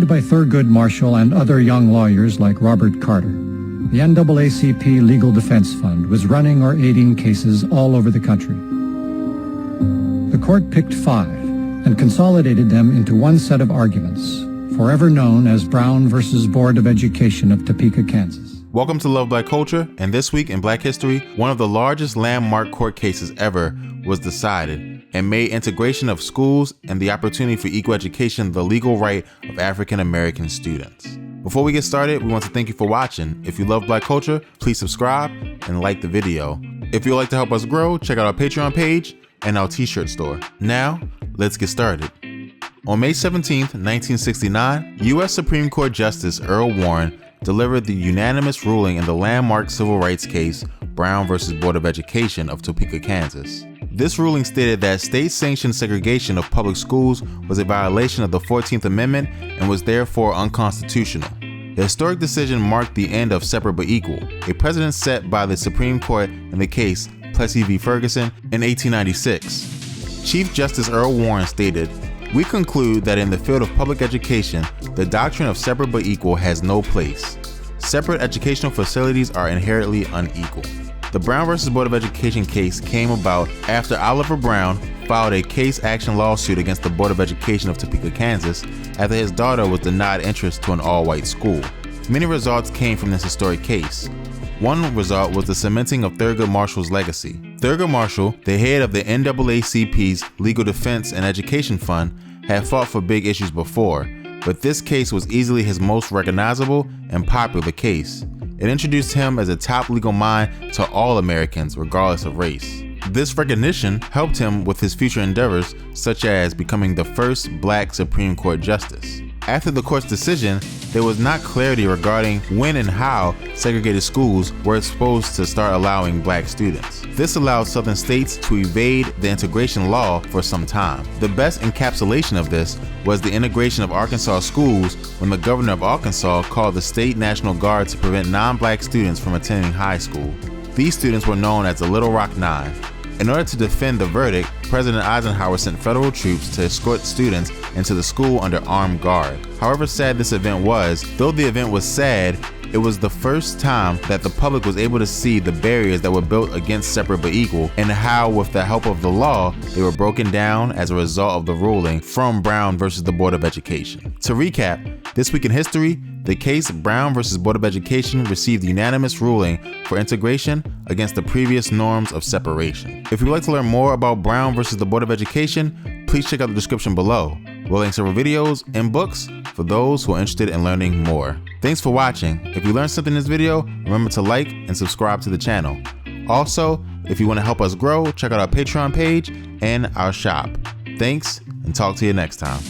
By Thurgood Marshall and other young lawyers like Robert Carter, the NAACP Legal Defense Fund was running or aiding cases all over the country. The court picked 5 and consolidated them into one set of arguments, forever known as Brown versus Board of Education of Topeka, Kansas. Welcome to Love Black Culture, and this week in Black History, one of the largest landmark court cases ever was decided and made integration of schools and the opportunity for equal education the legal right of African American students. Before we get started, we want to thank you for watching. If you love Black culture, please subscribe and like the video. If you would like to help us grow, check out our Patreon page and our t-shirt store. Now, let's get started. On May 17, 1969, U.S. Supreme Court Justice Earl Warren delivered the unanimous ruling in the landmark civil rights case Brown versus Board of Education of Topeka, Kansas. This ruling stated that state-sanctioned segregation of public schools was a violation of the 14th Amendment and was therefore unconstitutional. The historic decision marked the end of separate but equal, a precedent set by the Supreme Court in the case Plessy v. Ferguson in 1896. Chief Justice Earl Warren stated, "We conclude that in the field of public education, the doctrine of separate but equal has no place. Separate educational facilities are inherently unequal." The Brown versus Board of Education case came about after Oliver Brown filed a case action lawsuit against the Board of Education of Topeka, Kansas, after his daughter was denied entrance to an all-white school. Many results came from this historic case. One result was the cementing of Thurgood Marshall's legacy. Thurgood Marshall, the head of the NAACP's Legal Defense and Education Fund, had fought for big issues before, but this case was easily his most recognizable and popular case. It introduced him as a top legal mind to all Americans, regardless of race. This recognition helped him with his future endeavors, such as becoming the first Black Supreme Court Justice. After the court's decision, there was not clarity regarding when and how segregated schools were supposed to start allowing Black students. This allowed southern states to evade the integration law for some time. The best encapsulation of this was the integration of Arkansas schools when the governor of Arkansas called the state National Guard to prevent non-Black students from attending high school. These students were known as the Little Rock Nine. In order to defend the verdict, President Eisenhower sent federal troops to escort students into the school under armed guard. However sad this event was, though the event was sad, it was the first time that the public was able to see the barriers that were built against separate but equal, and how, with the help of the law, they were broken down as a result of the ruling from Brown versus the Board of Education. To recap, this week in history, the case Brown versus Board of Education received unanimous ruling for integration against the previous norms of separation. If you'd like to learn more about Brown versus the Board of Education, please check out the description below. We'll link several videos and books for those who are interested in learning more. Thanks for watching. If you learned something in this video, remember to like and subscribe to the channel. Also, if you want to help us grow, check out our Patreon page and our shop. Thanks, and talk to you next time.